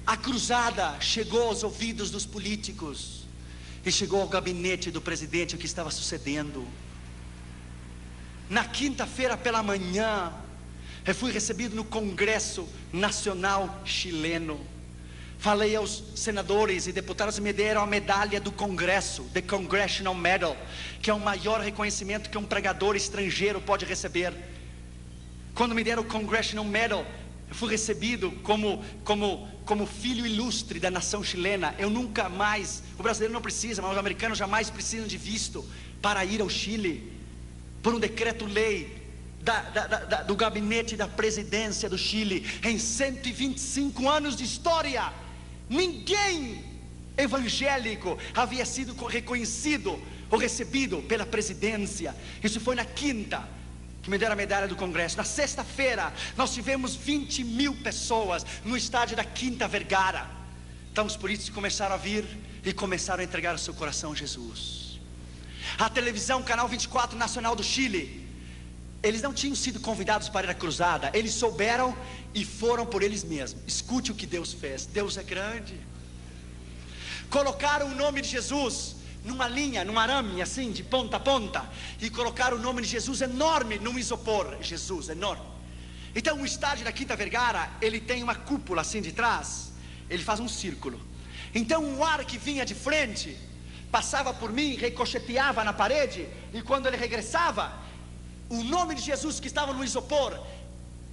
A cruzada chegou aos ouvidos dos políticos e chegou ao gabinete do presidente o que estava sucedendo. Na quinta-feira pela manhã, eu fui recebido no Congresso Nacional Chileno. Falei aos senadores e deputados e me deram a medalha do Congresso, The Congressional Medal, que é o maior reconhecimento que um pregador estrangeiro pode receber. Quando me deram o Congressional Medal, eu fui recebido como filho ilustre da nação chilena. Eu nunca mais, o brasileiro não precisa, mas os americanos jamais precisam de visto para ir ao Chile, por um decreto-lei do gabinete da presidência do Chile. Em 125 anos de história, ninguém evangélico havia sido reconhecido ou recebido pela presidência. Isso foi na quinta que me deram a medalha do Congresso. Na sexta-feira nós tivemos 20 mil pessoas no estádio da Quinta Vergara. Então os políticos começaram a vir e começaram a entregar o seu coração a Jesus. A televisão, Canal 24 Nacional do Chile, eles não tinham sido convidados para ir à cruzada. Eles souberam e foram por eles mesmos. Escute o que Deus fez. Deus é grande. Colocaram o nome de Jesus numa linha, num arame assim, de ponta a ponta, e colocaram o nome de Jesus enorme num isopor. Jesus, enorme. Então o estádio da Quinta Vergara, ele tem uma cúpula assim de trás. Ele faz um círculo. Então o ar que vinha de frente passava por mim, ricocheteava na parede, e quando ele regressava, o nome de Jesus que estava no isopor,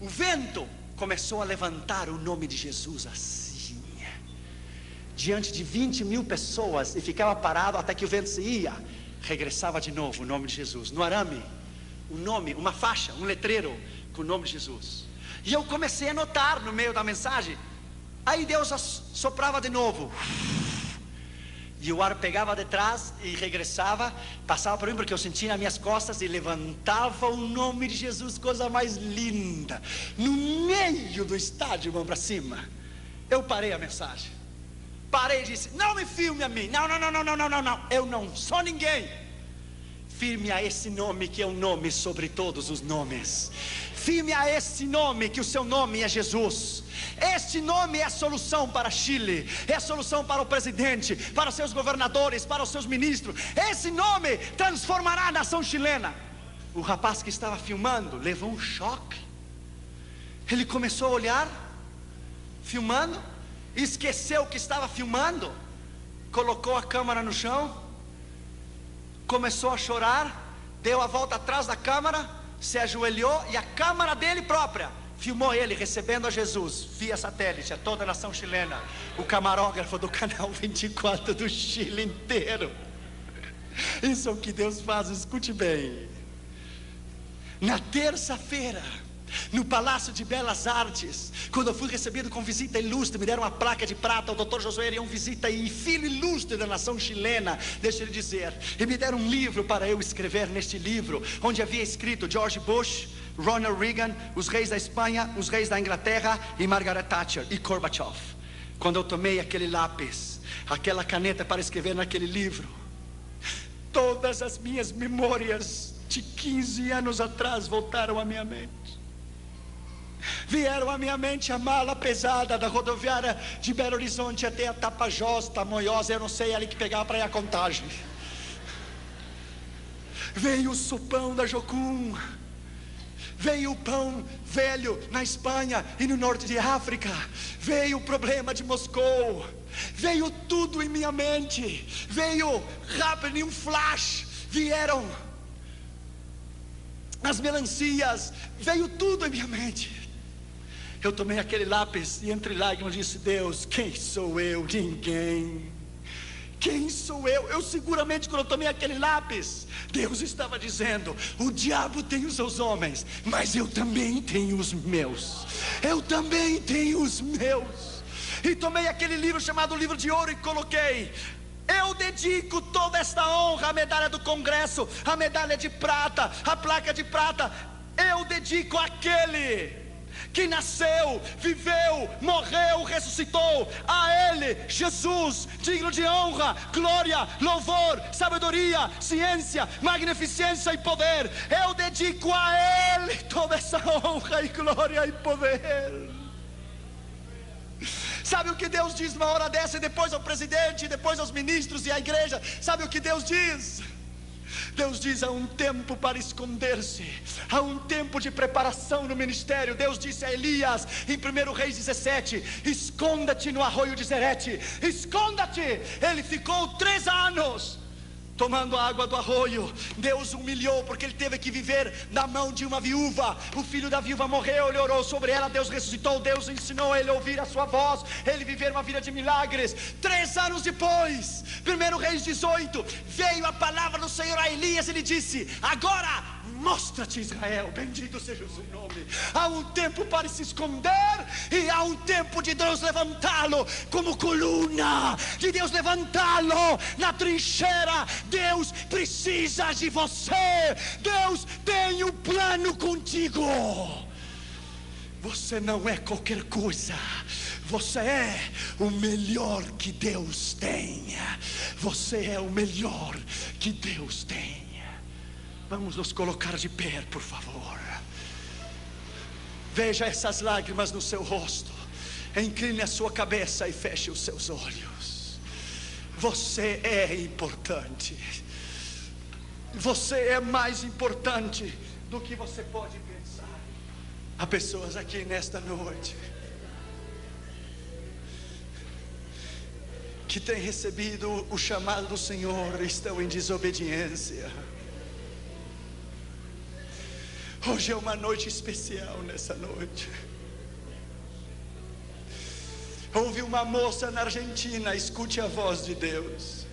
o vento começou a levantar o nome de Jesus assim, diante de 20 mil pessoas, e ficava parado até que o vento se ia. Regressava de novo o nome de Jesus, no arame, o nome, uma faixa, um letreiro com o nome de Jesus. E eu comecei a notar no meio da mensagem. Aí Deus soprava de novo, e o ar pegava de trás e regressava, passava por mim, porque eu sentia nas minhas costas, e levantava o nome de Jesus, coisa mais linda, no meio do estádio, mão para cima. Eu parei a mensagem, parei e disse: não me filme a mim, não, eu não sou ninguém. Firme a esse nome que é o nome sobre todos os nomes. Firme a esse nome, que o seu nome é Jesus. Este nome é a solução para Chile, é a solução para o presidente, para os seus governadores, para os seus ministros. Esse nome transformará a nação chilena. O rapaz que estava filmando levou um choque. Ele começou a olhar, filmando, esqueceu que estava filmando, colocou a câmera no chão, começou a chorar, deu a volta atrás da câmera, se ajoelhou, e a câmera dele própria filmou ele recebendo a Jesus via satélite a toda a nação chilena. O camarógrafo do Canal 24 do Chile inteiro. Isso é o que Deus faz, escute bem. Na terça-feira no Palácio de Belas Artes, quando eu fui recebido com visita ilustre, me deram uma placa de prata. O Dr. Josué Arião Visita, e filho ilustre da nação chilena, deixa ele dizer, e me deram um livro para eu escrever. Neste livro, onde havia escrito George Bush, Ronald Reagan, os reis da Espanha, os reis da Inglaterra, e Margaret Thatcher e Gorbachev. Quando eu tomei aquele lápis, aquela caneta para escrever naquele livro, todas as minhas memórias de 15 anos atrás voltaram à minha mente. Vieram à minha mente a mala pesada da rodoviária de Belo Horizonte até a Tapajós, Tamoiós, eu não sei, ali que pegava para ir a Contagem. Veio o sopão da Jocum, veio o pão velho na Espanha e no norte de África, veio o problema de Moscou, veio tudo em minha mente, veio rápido em um flash, vieram as melancias, veio tudo em minha mente. Eu tomei aquele lápis e entre lágrimas disse: Deus, quem sou eu? Ninguém. Quem sou eu? Eu seguramente, quando eu tomei aquele lápis, Deus estava dizendo: o diabo tem os seus homens, mas eu também tenho os meus. Eu também tenho os meus. E tomei aquele livro chamado Livro de Ouro e coloquei: eu dedico toda esta honra, a medalha do Congresso, a medalha de prata, a placa de prata, eu dedico àquele que nasceu, viveu, morreu, ressuscitou. A Ele, Jesus, digno de honra, glória, louvor, sabedoria, ciência, magnificência e poder. Eu dedico a Ele toda essa honra e glória e poder. Sabe o que Deus diz numa hora dessa? E depois ao presidente, e depois aos ministros e à igreja. Sabe o que Deus diz? Deus diz: há um tempo para esconder-se, há um tempo de preparação no ministério. Deus disse a Elias em 1 Reis 17: esconda-te no arroio de Zerete, esconda-te. Ele ficou 3 anos tomando a água do arroio. Deus humilhou, porque ele teve que viver na mão de uma viúva. O filho da viúva morreu, ele orou sobre ela, Deus ressuscitou, Deus ensinou ele a ouvir a sua voz, ele viver uma vida de milagres. 3 anos depois, 1 Reis 18, veio a palavra do Senhor a Elias. Ele disse: agora mostra-te, Israel, bendito seja o seu nome. Há um tempo para se esconder, e há um tempo de Deus levantá-lo como coluna, de Deus levantá-lo na trincheira. Deus precisa de você. Deus tem um plano contigo. Você não é qualquer coisa. Você é o melhor que Deus tem. Você é o melhor que Deus tem. Vamos nos colocar de pé, por favor. Veja essas lágrimas no seu rosto. Incline a sua cabeça e feche os seus olhos. Você é importante. Você é mais importante do que você pode pensar. Há pessoas aqui nesta noite que têm recebido o chamado do Senhor e estão em desobediência. Hoje é uma noite especial. Nessa noite houve uma moça na Argentina, escute a voz de Deus.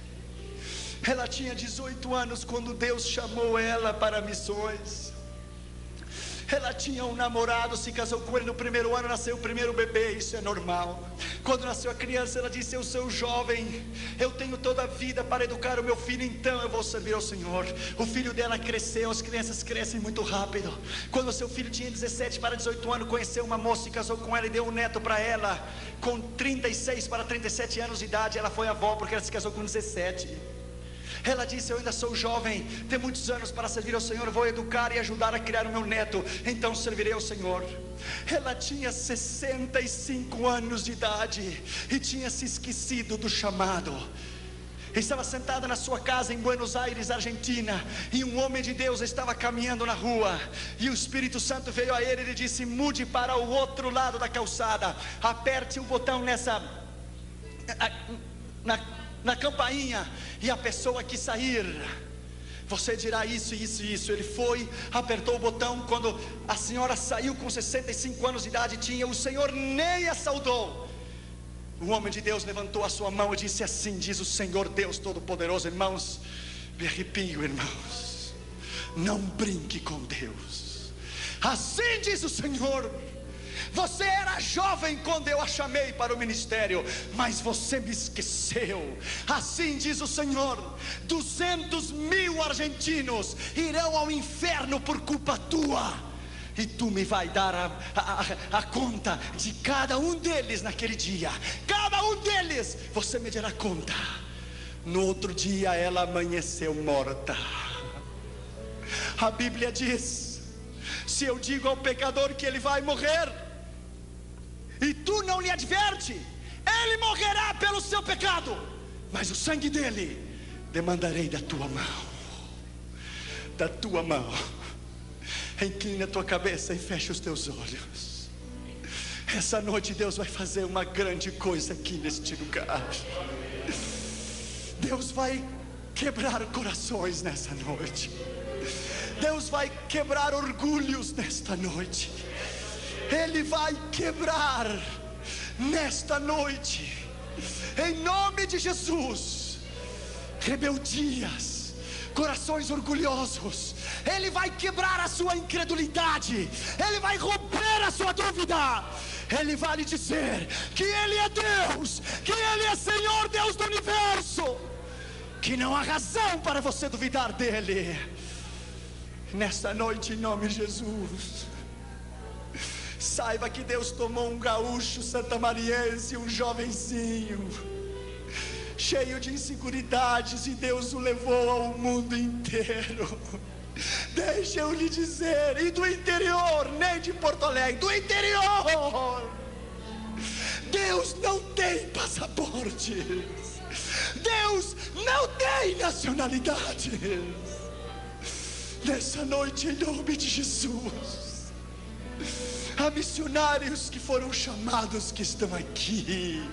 Ela tinha 18 anos quando Deus chamou ela para missões. Ela tinha um namorado, se casou com ele no 1º ano, nasceu o primeiro bebê, isso é normal. Quando nasceu a criança, ela disse: eu sou jovem, eu tenho toda a vida para educar o meu filho, então eu vou servir ao Senhor. O filho dela cresceu, as crianças crescem muito rápido. Quando o seu filho tinha 17 para 18 anos, conheceu uma moça, se casou com ela e deu um neto para ela. Com 36 para 37 anos de idade, ela foi avó, porque ela se casou com 17. Ela disse: eu ainda sou jovem, tenho muitos anos para servir ao Senhor, vou educar e ajudar a criar o meu neto, então servirei ao Senhor. Ela tinha 65 anos de idade e tinha se esquecido do chamado. Estava sentada na sua casa em Buenos Aires, Argentina, e um homem de Deus estava caminhando na rua, e o Espírito Santo veio a ele e disse: mude para o outro lado da calçada, aperte o botão na campainha, e a pessoa que sair, você dirá isso, isso e isso. Ele foi, apertou o botão. Quando a senhora saiu com 65 anos de idade, o Senhor nem a saudou. O homem de Deus levantou a sua mão e disse assim: diz o Senhor Deus Todo-Poderoso. Irmãos, me arrepio, irmãos, não brinque com Deus. Assim diz o Senhor: você era jovem quando eu a chamei para o ministério, mas você me esqueceu. Assim diz o Senhor: 200.000 argentinos irão ao inferno por culpa tua, e tu me vai dar a conta de cada um deles naquele dia. Cada um deles você me dará conta. No outro dia ela amanheceu morta. A Bíblia diz: se eu digo ao pecador que ele vai morrer, e tu não lhe adverte, ele morrerá pelo seu pecado, mas o sangue dele demandarei da tua mão. Da tua mão. Inclina a tua cabeça e fecha os teus olhos. Essa noite Deus vai fazer uma grande coisa aqui neste lugar. Deus vai quebrar corações nessa noite. Deus vai quebrar orgulhos nesta noite. Ele vai quebrar nesta noite, em nome de Jesus, rebeldias, corações orgulhosos. Ele vai quebrar a sua incredulidade. Ele vai romper a sua dúvida. Ele vai lhe dizer que Ele é Deus, que Ele é Senhor, Deus do universo, que não há razão para você duvidar dEle. Nesta noite, em nome de Jesus, saiba que Deus tomou um gaúcho santamariense, um jovenzinho, cheio de inseguridades, e Deus o levou ao mundo inteiro. Deixa eu lhe dizer, e do interior, nem de Porto Alegre, do interior, Deus não tem passaportes, Deus não tem nacionalidades. Nessa noite, em nome de Jesus, há missionários que foram chamados que estão aqui,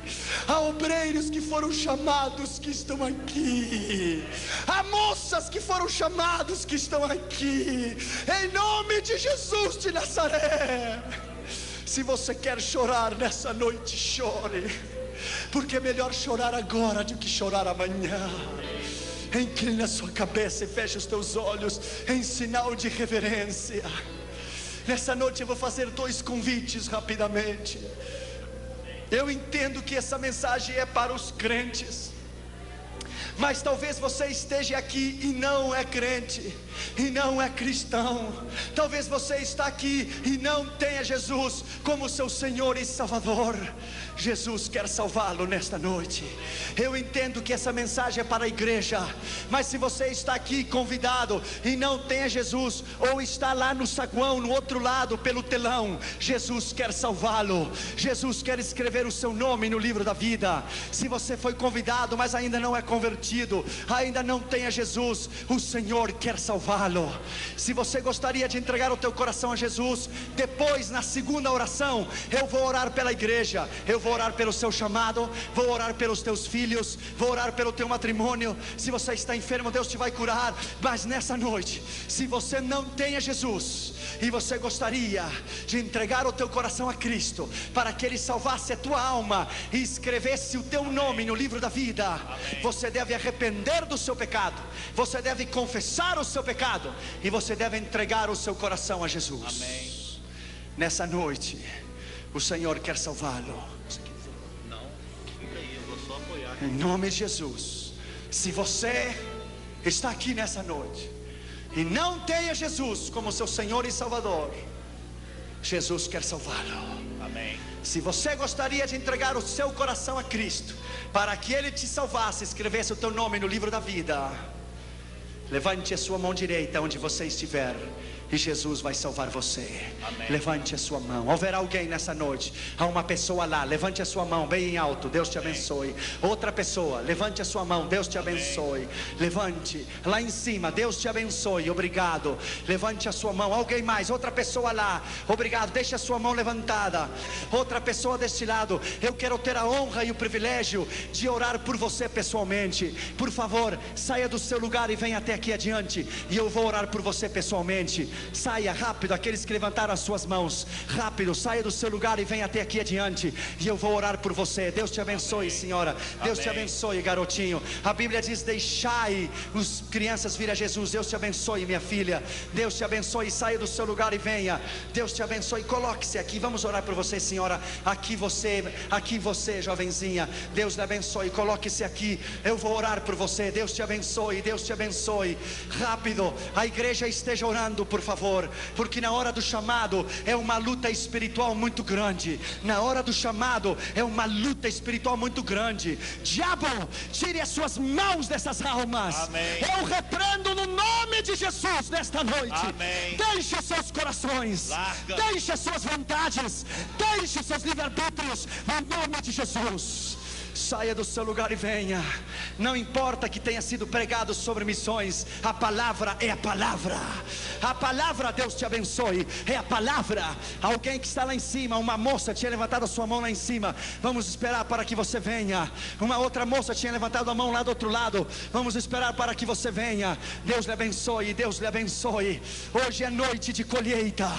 há obreiros que foram chamados que estão aqui, há moças que foram chamados que estão aqui, em nome de Jesus de Nazaré. Se você quer chorar nessa noite, chore, porque é melhor chorar agora do que chorar amanhã. Inclina a sua cabeça e feche os teus olhos em sinal de reverência. Nessa noite eu vou fazer 2 convites rapidamente. Eu entendo que essa mensagem é para os crentes, mas talvez você esteja aqui e não é crente, e não é cristão. Talvez você está aqui e não tenha Jesus como seu Senhor e Salvador. Jesus quer salvá-lo nesta noite. Eu entendo que essa mensagem é para a igreja, mas se você está aqui convidado e não tem a Jesus, ou está lá no saguão, no outro lado, pelo telão, Jesus quer salvá-lo. Jesus quer escrever o seu nome no livro da vida. Se você foi convidado, mas ainda não é convertido, ainda não tem a Jesus, o Senhor quer salvá-lo. Se você gostaria de entregar o teu coração a Jesus, depois na segunda oração, eu vou orar pela igreja, eu vou orar pelo seu chamado, vou orar pelos teus filhos, vou orar pelo teu matrimônio. Se você está enfermo, Deus te vai curar. Mas nessa noite, se você não tem a Jesus e você gostaria de entregar o teu coração a Cristo, para que Ele salvasse a tua alma e escrevesse o teu nome no livro da vida, amém, você deve arrepender do seu pecado, você deve confessar o seu pecado, e você deve entregar o seu coração a Jesus. Amém. Nessa noite, o Senhor quer salvá-lo. Não, fica aí, eu vou só apoiar. Em nome de Jesus. Se você está aqui nessa noite e não tem a Jesus como seu Senhor e Salvador, Jesus quer salvá-lo. Amém. Se você gostaria de entregar o seu coração a Cristo, para que Ele te salvasse, escrevesse o teu nome no livro da vida, levante a sua mão direita onde você estiver, e Jesus vai salvar você. Amém. Levante a sua mão. Houver alguém nessa noite, há uma pessoa lá, levante a sua mão bem alto, Deus te abençoe. Amém. Outra pessoa, levante a sua mão, Deus te abençoe. Amém. Levante, lá em cima, Deus te abençoe, obrigado. Levante a sua mão, alguém mais, outra pessoa lá, obrigado, deixe a sua mão levantada. Outra pessoa deste lado, eu quero ter a honra e o privilégio de orar por você pessoalmente. Por favor, saia do seu lugar e venha até até aqui adiante e eu vou orar por você pessoalmente. Saia rápido, aqueles que levantaram as suas mãos, rápido, saia do seu lugar e venha até aqui adiante e eu vou orar por você. Deus te abençoe, senhora. Deus te abençoe, garotinho. A Bíblia diz: deixai as crianças vir a Jesus. Deus te abençoe, minha filha. Deus te abençoe. Saia do seu lugar e venha. Deus te abençoe. Coloque-se aqui. Vamos orar por você, senhora. Aqui você, jovenzinha. Deus lhe abençoe. Coloque-se aqui. Eu vou orar por você. Deus te abençoe. Deus te abençoe. Rápido. A igreja esteja orando, por favor, porque na hora do chamado é uma luta espiritual muito grande. Na hora do chamado é uma luta espiritual muito grande. Diabo, tire as suas mãos dessas almas. Amém. Eu repreendo no nome de Jesus nesta noite. Amém. Deixe os seus corações, Larga. deixe as suas vontades, deixe os seus livre-arbítrios no nome de Jesus. Saia do seu lugar e venha. Não importa que tenha sido pregado sobre missões, a palavra é a palavra. A palavra, Deus te abençoe, é a palavra. Alguém que está lá em cima, uma moça tinha levantado a sua mão lá em cima. Vamos esperar para que você venha. Uma outra moça tinha levantado a mão lá do outro lado. Vamos esperar para que você venha. Deus lhe abençoe, Deus lhe abençoe. Hoje é noite de colheita.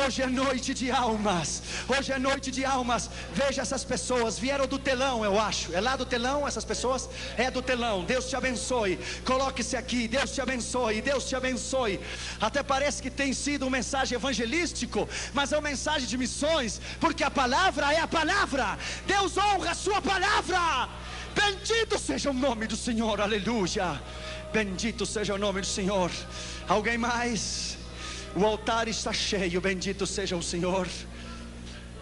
Hoje é noite de almas. Hoje é noite de almas. Veja essas pessoas, vieram do telão, eu acho. É lá do telão essas pessoas? É do telão. Deus te abençoe. Coloque-se aqui. Deus te abençoe. Deus te abençoe. Até parece que tem sido uma mensagem evangelístico, mas é uma mensagem de missões, porque a palavra é a palavra. Deus honra a sua palavra. Bendito seja o nome do Senhor. Aleluia. Bendito seja o nome do Senhor. Alguém mais? O altar está cheio. Bendito seja o Senhor.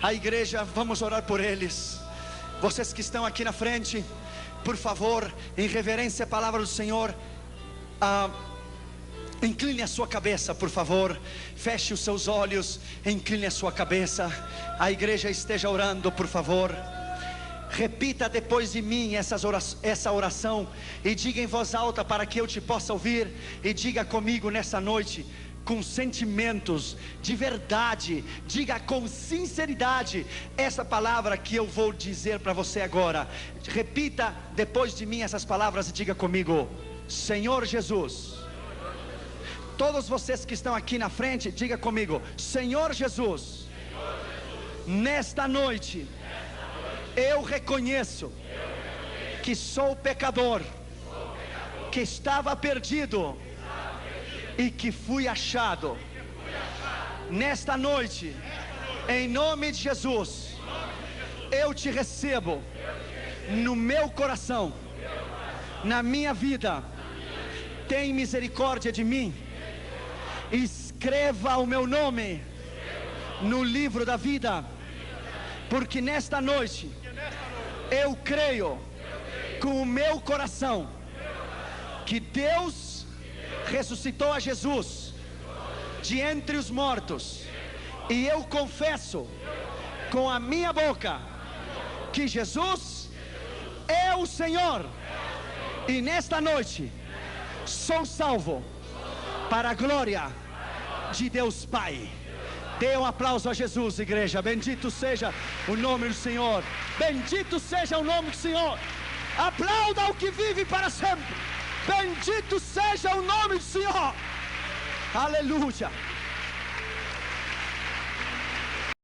A igreja, vamos orar por eles. Vocês que estão aqui na frente, por favor, em reverência à palavra do Senhor, incline a sua cabeça, por favor. Feche os seus olhos, incline a sua cabeça. A igreja esteja orando, por favor. Repita depois de mim essa oração e diga em voz alta para que eu te possa ouvir. E diga comigo nessa noite, com sentimentos de verdade, diga com sinceridade essa palavra que eu vou dizer para você agora. Repita depois de mim essas palavras e diga comigo: Senhor Jesus. Todos vocês que estão aqui na frente, diga comigo: Senhor Jesus, nesta noite eu reconheço que sou pecador, que estava perdido e que fui achado. Nesta noite, em nome de Jesus, eu te recebo no meu coração, na minha vida. Tem misericórdia de mim. Escreva o meu nome no livro da vida, porque nesta noite eu creio com o meu coração que Deus ressuscitou a Jesus de entre os mortos, e eu confesso com a minha boca que Jesus é o Senhor, e nesta noite sou salvo para a glória de Deus Pai. Dê um aplauso a Jesus, igreja. Bendito seja o nome do Senhor. Bendito seja o nome do Senhor. Aplauda o que vive para sempre. Bendito seja o nome do Senhor. Aleluia.